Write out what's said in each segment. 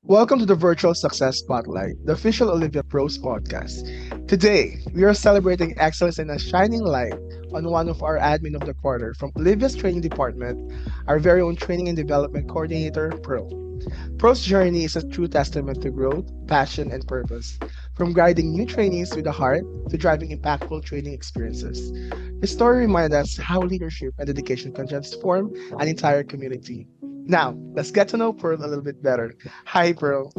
Welcome to the Virtual Success Spotlight, the official Olivia Pros podcast. Today, we are celebrating excellence and a shining light on one of our admin of the quarter from Olivia's training department, our very own training and development coordinator, Pearl. Pearl's journey is a true testament to growth, passion, and purpose, from guiding new trainees with the heart to driving impactful training experiences. His story reminds us how leadership and dedication can transform an entire community. Now, let's get to know Pearl a little bit better. Hi, Pearl.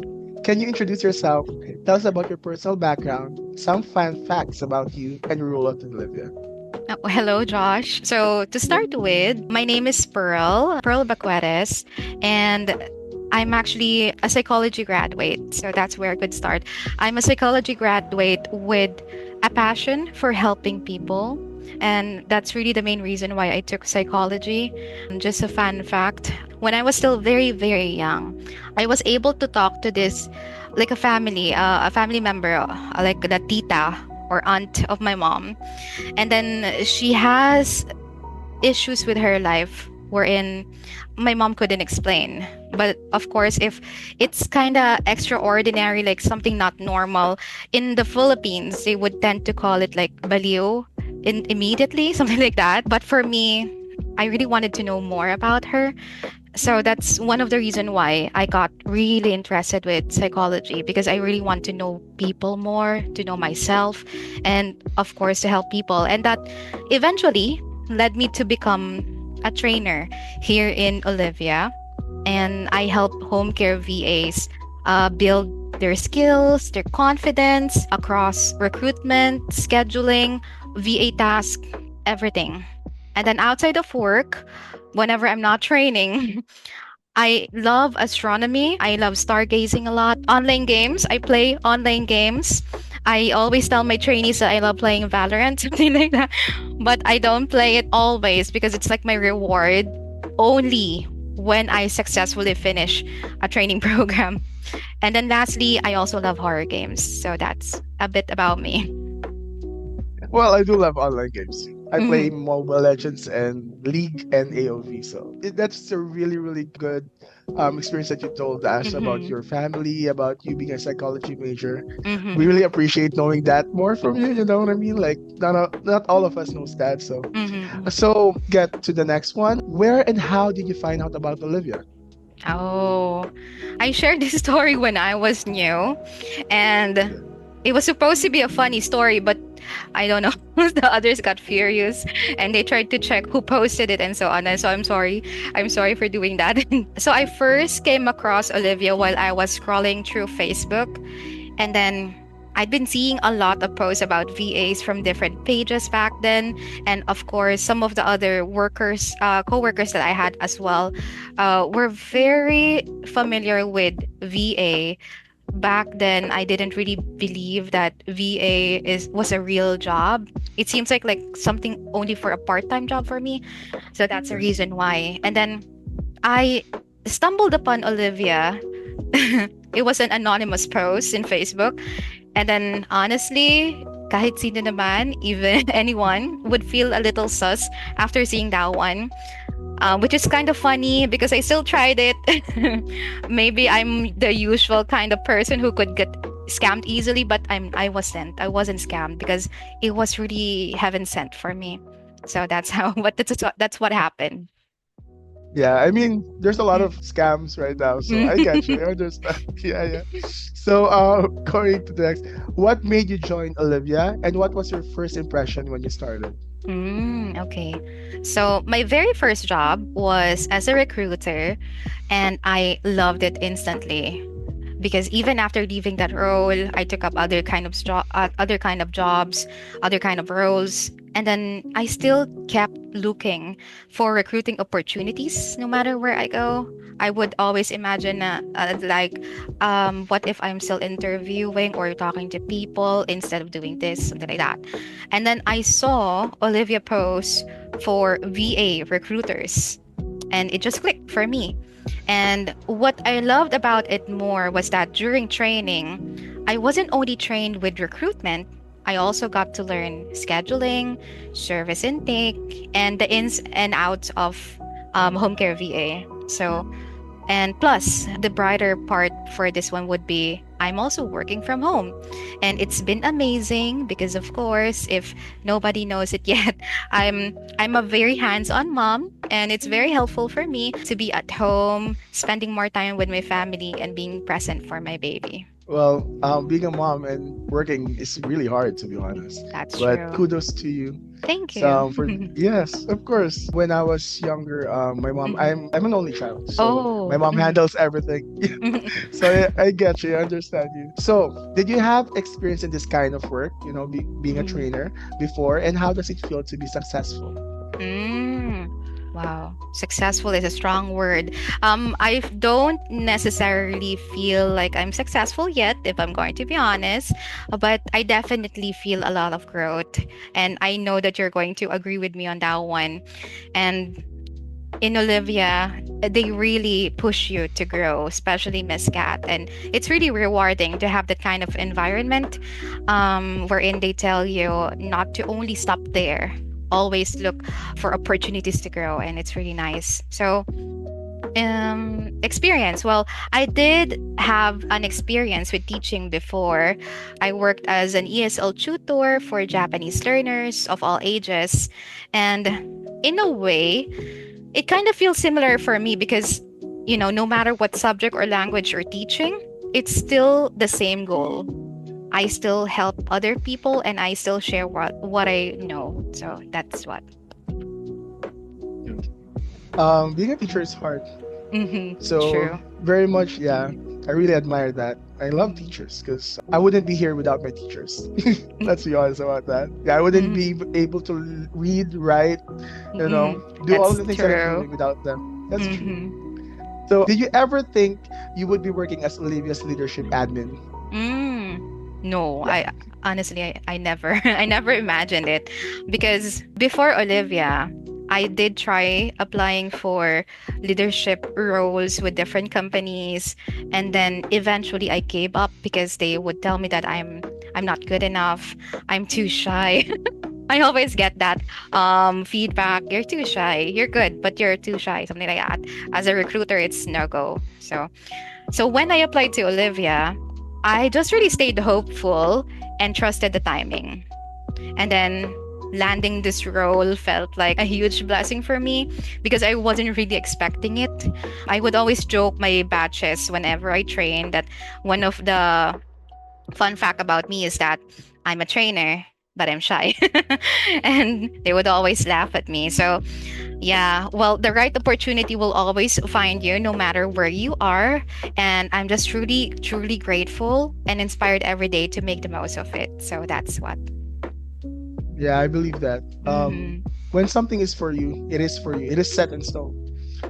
Can you introduce yourself? Tell us about your personal background, some fun facts about you, and your role at Olivia. Hello, Josh. So, to start with, my name is Pearl Bacueres, and I'm actually a psychology graduate. So, that's where I could start. I'm a psychology graduate with a passion for helping people. And that's really the main reason why I took psychology. Just a fun fact, when I was still very, very young, I was able to talk to this, like a family member, like the tita or aunt of my mom. And then she has issues with her life wherein my mom couldn't explain. But of course, if it's kind of extraordinary, like something not normal, in the Philippines, they would tend to call it like baliw immediately, something like that. But for me, I really wanted to know more about her. So that's one of the reason why I got really interested with psychology, because I really want to know people more, to know myself, and of course to help people. And that eventually led me to become a trainer here in Olivia. And I help home care VAs build their skills, their confidence across recruitment, scheduling, VA tasks, everything. And then outside of work, whenever I'm not training, I love astronomy. I love stargazing a lot. Online games. I play online games. I always tell my trainees that I love playing Valorant, something like that. But I don't play it always because it's like my reward only when I successfully finish a training program. And then lastly, I also love horror games. So that's a bit about me. Well, I do love online games. I play Mhm. Mobile Legends and League and AOV. So that's a really, really good experience that you told us about Mhm. your family, about you being a psychology major. We Mhm. really appreciate knowing that more from you. You know what I mean? Like not all of us knows that. Mhm. So get to the next one. Where and how did you find out about Olivia? Oh, I shared this story when I was new, and it was supposed to be a funny story, but I don't know. The others got furious and they tried to check who posted it and so on. And so I'm sorry. I'm sorry for doing that. So I first came across Olivia while I was scrolling through Facebook. And then I'd been seeing a lot of posts about VAs from different pages back then. And of course, some of the other co-workers that I had as well, were very familiar with VA. Back then, I didn't really believe that VA was a real job. It seems like something only for a part-time job for me. So that's the Yes. reason why. And then I stumbled upon Olivia. It was an anonymous post in Facebook. And then honestly, kahit sino naman, even anyone, would feel a little sus after seeing that one. Which is kind of funny because I still tried it. Maybe I'm the usual kind of person who could get scammed easily, but I wasn't. I wasn't scammed because it was really heaven sent for me. So that's how that's what happened. Yeah, I mean, there's a lot of scams right now, so I get you. I understand. Yeah, yeah. So, going to the next, what made you join Olivia, and what was your first impression when you started? Okay. So my very first job was as a recruiter, and I loved it instantly because even after leaving that role, I took up other kind of jobs, other kind of roles, and then I still kept looking for recruiting opportunities no matter where I go. I would always imagine what if I'm still interviewing or talking to people instead of doing this, something like that. And then I saw Olivia post for VA recruiters, and it just clicked for me. And what I loved about it more was that during training, I wasn't only trained with recruitment, I also got to learn scheduling, service intake, and the ins and outs of home care VA. So, And plus, the brighter part for this one would be I'm also working from home. And it's been amazing because of course, if nobody knows it yet, I'm a very hands-on mom and it's very helpful for me to be at home, spending more time with my family and being present for my baby. Well, being a mom and working is really hard, to be honest. That's But true. kudos to you. Thank you. So for yes, of course. When I was younger, my mom, Mhm. I'm an only child, so my Oh. mom handles everything. So I get you, I understand you. So did you have experience in this kind of work? Being a Mhm. trainer before, and how does it feel to be successful? Mm. Wow. Successful is a strong word. I don't necessarily feel like I'm successful yet, if I'm going to be honest, but I definitely feel a lot of growth. And I know that you're going to agree with me on that one. And in Olivia, they really push you to grow, especially Miss Cat. And it's really rewarding to have that kind of environment wherein they tell you not to only stop there, always look for opportunities to grow. And it's really nice. So, experience. Well, I did have an experience with teaching before. I worked as an ESL tutor for Japanese learners of all ages. And in a way, it kind of feels similar for me because, no matter what subject or language you're teaching, it's still the same goal. I still help other people and I still share what I know. So that's what. Being a teacher is hard. So True. very much, yeah. I really admire that. I love teachers because I wouldn't be here without my teachers. Let's be honest about that. Yeah, I wouldn't Mhm. be able to read, write, do all of That's the things that I'm true. doing without them. That's true. hmm So, did you ever think you would be working as Olivia's leadership admin? Mm. No, Yeah. I honestly I never I never imagined it because before Olivia, I did try applying for leadership roles with different companies and then eventually I gave up because they would tell me that I'm not good enough. I'm too shy. I always get that feedback. You're too shy. You're good, but you're too shy. Something like that. As a recruiter, it's no go. So when I applied to Olivia, I just really stayed hopeful and trusted the timing. And then landing this role felt like a huge blessing for me because I wasn't really expecting it. I would always joke my batches whenever I train that one of the fun fact about me is that I'm a trainer, but I'm shy. And they would always laugh at me. So yeah, well, the right opportunity will always find you no matter where you are. And I'm just truly, truly grateful and inspired every day to make the most of it. So that's what. Yeah, I believe that. hmm When something is for you, it is for you. It is set in stone.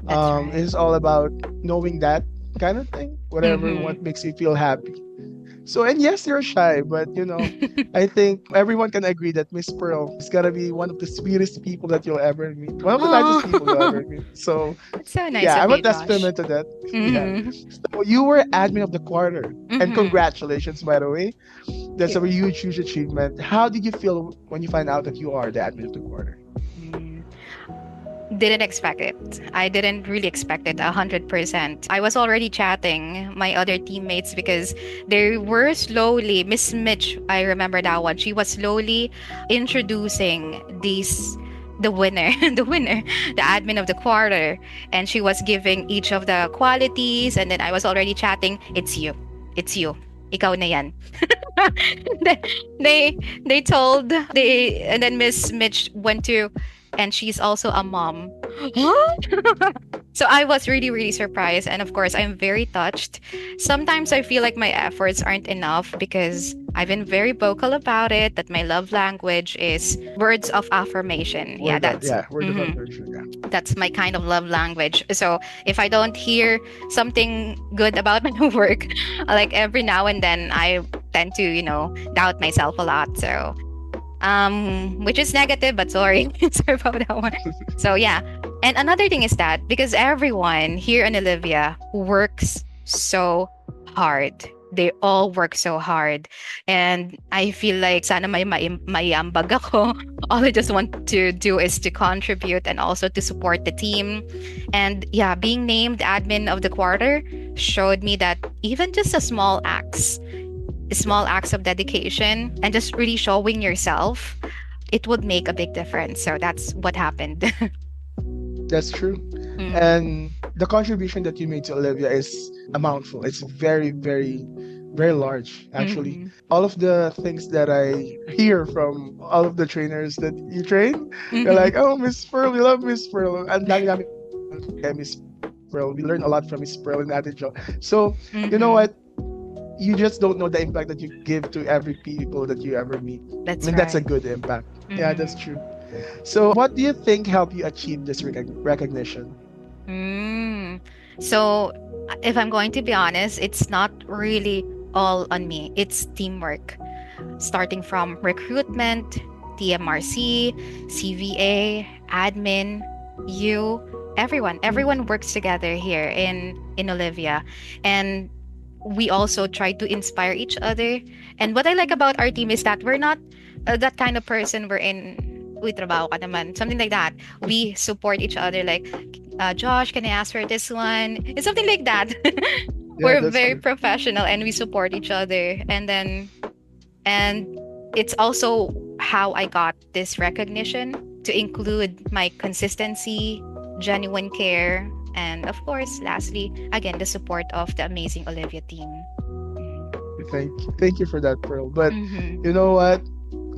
That's It right. is all about knowing that kind of thing, whatever hmm what makes you feel happy. So, and yes, you're shy, but I think everyone can agree that Miss Pearl is gonna be one of the sweetest people that you'll ever meet, one of the nicest people you'll Oh, ever meet. So, that's so nice yeah, of I'm a you, Josh. testament to that. Yeah. hmm So, you were admin of the quarter, and hmm congratulations, by the way. Thank That's a you. huge, huge achievement. How did you feel when you find out that you are the admin of the quarter? Mm. Didn't expect it. I didn't really expect it 100%. I was already chatting my other teammates because they were slowly, Miss Mitch, I remember that one. She was slowly introducing the winner, the admin of the quarter. And she was giving each of the qualities. And then I was already chatting, it's you. It's you. Ikaw na yan. Then they told they and then Miss Mitch went to and she's also a mom. Huh? So I was really, really surprised. And of course, I'm very touched. Sometimes I feel like my efforts aren't enough because I've been very vocal about it, that my love language is words of affirmation. Yeah, Word of mhm, affirmation. Yeah. that's my kind of love language. So if I don't hear something good about my work, like every now and then, I tend to, doubt myself a lot. So which is negative, but sorry, sorry about that one. So yeah, and another thing is that because everyone here in Olivia works so hard, they all work so hard. And I feel like sana maiambag ako. All I just want to do is to contribute and also to support the team. And yeah, being named admin of the quarter showed me that even just small acts of dedication and just really showing yourself, it would make a big difference. So that's what happened. That's true. Mm-hmm. And the contribution that you made to Olivia is a mouthful. It's very, very, very large, actually. Mm-hmm. All of the things that I hear from all of the trainers that you train, you're Mm-hmm. like, oh, Miss Pearl, we love Miss Pearl. And dami namin pinapanood kay Miss Pearl. We learn a lot from Miss Pearl and Ate Jo. So, you know what? Mm-hmm. You just don't know the impact that you give to every people that you ever meet. I That's mean, that's a right. good impact. Yeah, that's Mm-hmm. true. So, what do you think helped you achieve this recognition? Mm. So, if I'm going to be honest, it's not really all on me. It's teamwork, starting from recruitment, TMRC, CVA, admin, you, everyone works together here in Olivia. And we also try to inspire each other. And what I like about our team is that we're not that kind of person we're in, uy, trabaho ka naman, something like that. We support each other, like, Josh, can I ask for this one? It's something like that. Yeah, We're that's very true. professional and we support each other. And it's also how I got this recognition, to include my consistency, genuine care, and of course, lastly, again, the support of the amazing Olivia team. Thank you for that, Pearl. But Mm-hmm. you know what?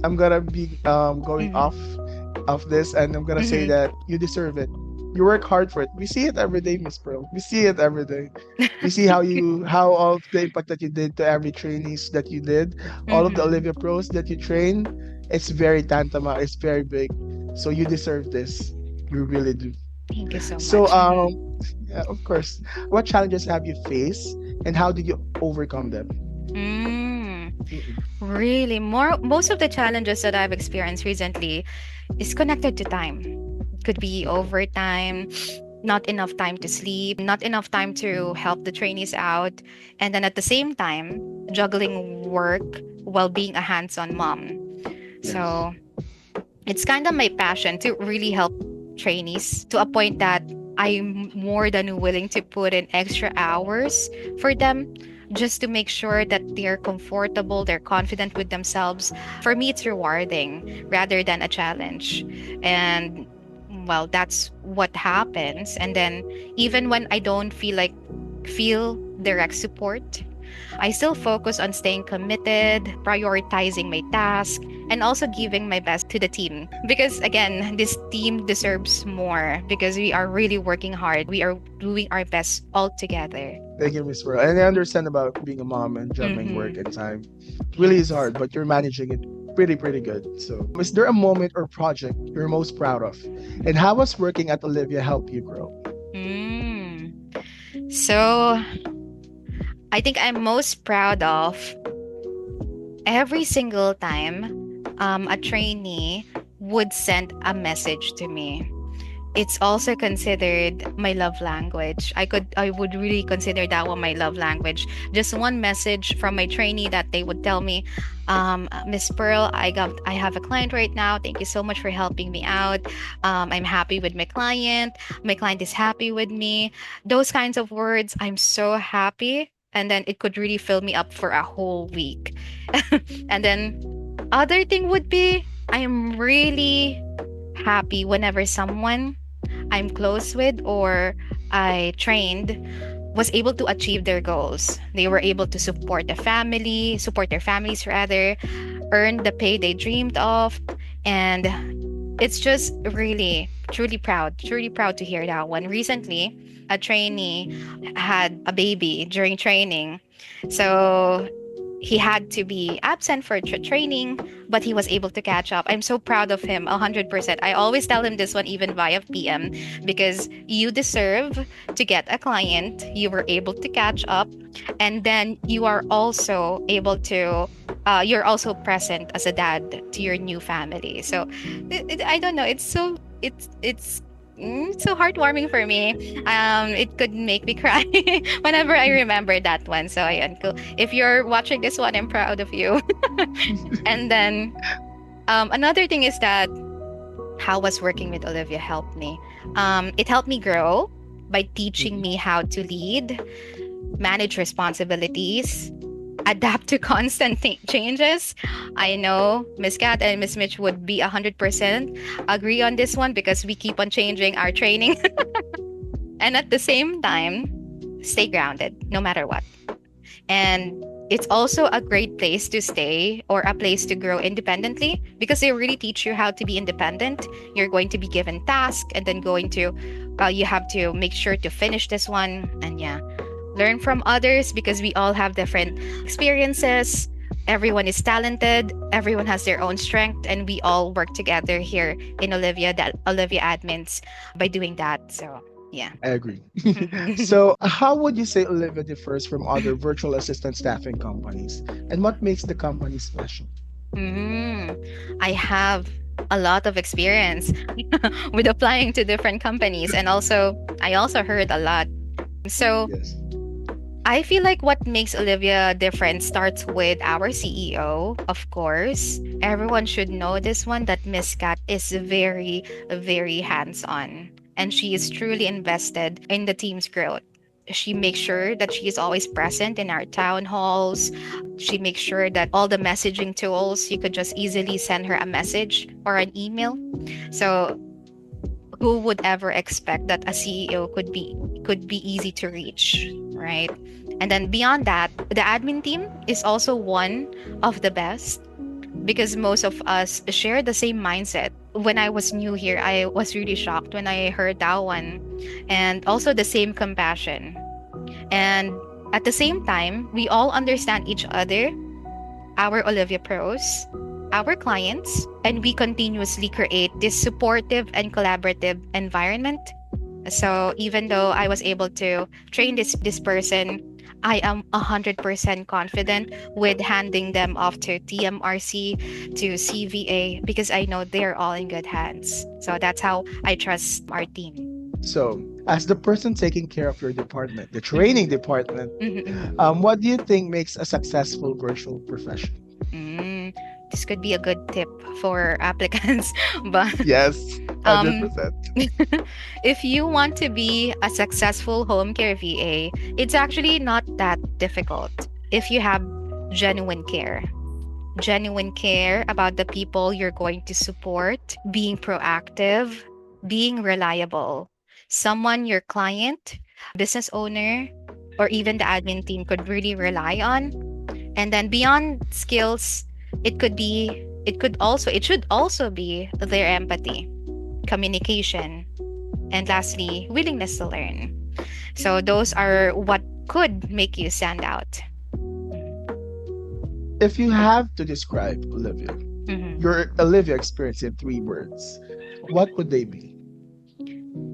I'm gonna be going off Mm-hmm. of this, and I'm gonna say Mm-hmm. that you deserve it. You work hard for it. We see it every day, Miss Pearl. We see it every day. We see how all of the impact that you did to every trainees that you did, all of the Mm-hmm. Olivia pros that you train. It's very tantamount. It's very big. So you deserve this. You really do. Thank you so So much. Mm-hmm. yeah, of course. What challenges have you faced, and how did you overcome them? Mm. Mm-mm. Really, most of the challenges that I've experienced recently is connected to time. It could be Okay. overtime, not enough time to sleep, not enough time to help the trainees out, and then at the same time, juggling work while being a hands-on mom. Yes. So it's kind of my passion to really help trainees to a point that I'm more than willing to put in extra hours for them, just to make sure that they're comfortable, they're confident with themselves. For me, it's rewarding rather than a challenge. And well, that's what happens. And then even when I don't feel direct support, I still focus on staying committed, prioritizing my task, and also giving my best to the team. Because again, this team deserves more because we are really working hard. We are doing our best all together. Thank you, Miss Pearl. And I understand about being a mom and juggling work and Mm-hmm. time. It really is Yes. hard, but you're managing it pretty, pretty good. So, is there a moment or project you're most proud of? And how has working at Olivia helped you grow? Mm. So I think I'm most proud of every single time a trainee would send a message to me. It's also considered my love language. I would really consider that one my love language. Just one message from my trainee that they would tell me, Miss Pearl, I have a client right now. Thank you so much for helping me out. I'm happy with my client. My client is happy with me. Those kinds of words, I'm so happy. And then it could really fill me up for a whole week. And then other thing would be I'm really happy whenever someone I'm close with or I trained was able to achieve their goals. They were able to support their families rather, earn the pay they dreamed of, and it's just really truly proud to hear that one. Recently, a trainee had a baby during training. So he had to be absent for training, but he was able to catch up. I'm so proud of him, 100%. I always tell him this one even via PM, because you deserve to get a client. You were able to catch up, and then you are also able to. You're also present as a dad to your new family. So I don't know. It's so it's It's so heartwarming for me. It could make me cry whenever I remember that one. So ayan, cool. If you're watching this one, I'm proud of you. And then another thing is that how was working with Olivia helped me. It helped me grow by teaching Mhm. me how to lead, manage responsibilities, adapt to constant changes. I know Miss Kat and Miss Mitch would be 100% agree on this one because we keep on changing our training. And at the same time, stay grounded no matter what. And it's also a great place to stay or a place to grow independently because they really teach you how to be independent. You're going to be given tasks and then you have to make sure to finish this one. And yeah, learn from others because we all have different experiences. Everyone is talented, everyone has their own strength, and we all work together here in Olivia admins by doing that. So, yeah. I agree. So, how would you say Olivia differs from other virtual assistant staffing companies, and what makes the company special? Mm, I have a lot of experience with applying to different companies, and I also heard a lot. So Yes, I feel like what makes Olivia different starts with our CEO, of course. Everyone should know this one that Miss Cat is very, very hands on, and she is truly invested in the team's growth. She makes sure that she is always present in our town halls. She makes sure that all the messaging tools, you could just easily send her a message or an email. So who would ever expect that a CEO could be easy to reach, right? And then beyond that, the admin team is also one of the best because most of us share the same mindset. When I was new here, I was really shocked when I heard that one. And also the same compassion. And at the same time, we all understand each other, our Olivia pros, our clients, and we continuously create this supportive and collaborative environment. So even though I was able to train this person, I am 100% confident with handing them off to TMRC, to CVA, because I know they're all in good hands. So that's how I trust our team. so, as the person taking care of your department, the training Mhm. department, Mhm, mhm. what do you think makes a successful virtual profession? Mm, this could be a good tip for applicants, but Yes, um, 100%. if you want to be a successful home care VA, it's actually not that difficult if you have genuine care. Genuine care about the people you're going to support, being proactive, being reliable. Someone your client, business owner, or even the admin team could really rely on. And then beyond skills, it should also be their empathy, communication, and lastly, willingness to learn. So those are what could make you stand out. If you have to describe Olivia, Mhm. your Olivia experience in three words, what would they be?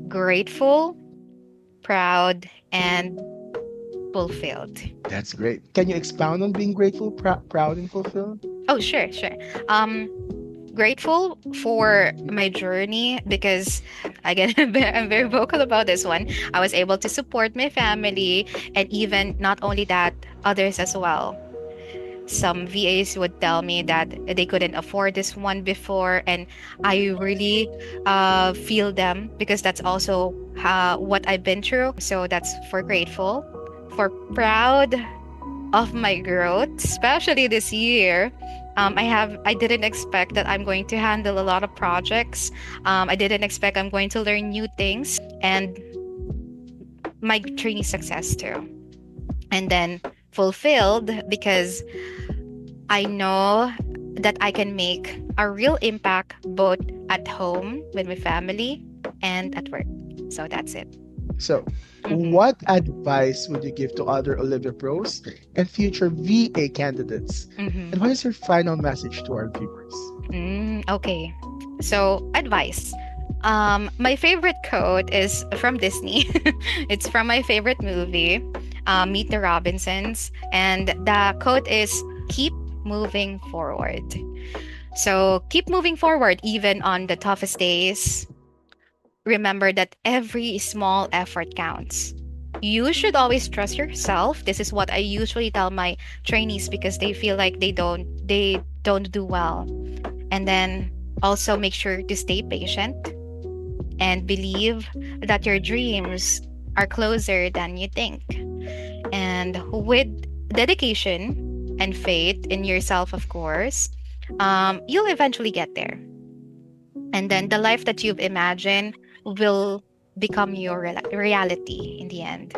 Grateful, proud, and fulfilled. That's great. Can you expound on being grateful, proud, and fulfilled? Oh, sure, sure. Um, Grateful for my journey because again I'm very vocal about this one. I was able to support my family and even not only that, others as well. Some VAs would tell me that they couldn't afford this one before, and I really feel them because that's also what I've been through. So that's for grateful. For proud of my growth, especially this year. I didn't expect that I'm going to handle a lot of projects. I didn't expect I'm going to learn new things and my trainee success too. And then fulfilled because I know that I can make a real impact both at home with my family and at work. So that's it. So, Mhm. what advice would you give to other Olivia pros and future VA candidates? And what Mhm. is your final message to our viewers? Okay. So, advice. My favorite quote is from Disney. It's from my favorite movie, Meet the Robinsons. And the quote is keep moving forward. So, keep moving forward even on the toughest days. remember that every small effort counts. You should always trust yourself. This is what I usually tell my trainees because they feel like they don't do well. And then also make sure to stay patient and believe that your dreams are closer than you think. And with dedication and faith in yourself, of course, you'll eventually get there. And then the life that you've imagined will become your reality in the end.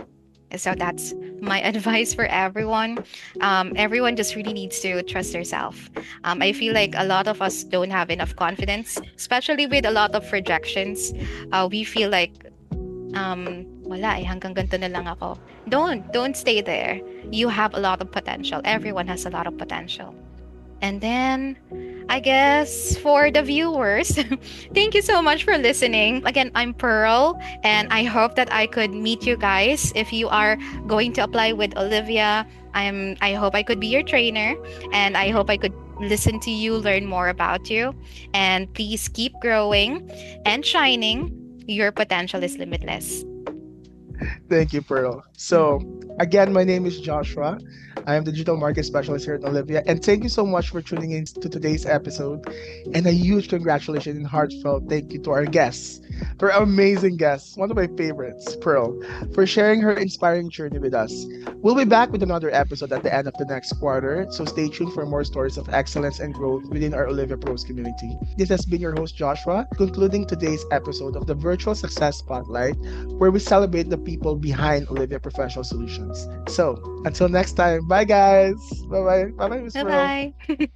So that's my advice for everyone. Everyone just really needs to trust yourself. I feel like a lot of us don't have enough confidence, especially with a lot of rejections. We feel like, wala eh, hanggang ganito na lang ako. Don't stay there. You have a lot of potential. Everyone has a lot of potential. And then, I guess for the viewers, thank you so much for listening. Again, I'm Pearl, and I hope that I could meet you guys if you are going to apply with Olivia. I hope I could be your trainer, and I hope I could listen to you, learn more about you. And please keep growing and shining. Your potential is limitless. Thank you, Pearl. So, again, my name is Joshua. I am the digital market specialist here at Olivia. And thank you so much for tuning in to today's episode. And a huge congratulations and heartfelt thank you to our guests, to our amazing guests, one of my favorites, Pearl, for sharing her inspiring journey with us. We'll be back with another episode at the end of the next quarter. So, stay tuned for more stories of excellence and growth within our Olivia Pros community. This has been your host, Joshua, concluding today's episode of the Virtual Success Spotlight, where we celebrate the people behind Olivia Professional Solutions. So, until next time, bye guys. Bye bye. Bye bye, Miss Bye Pearl. bye.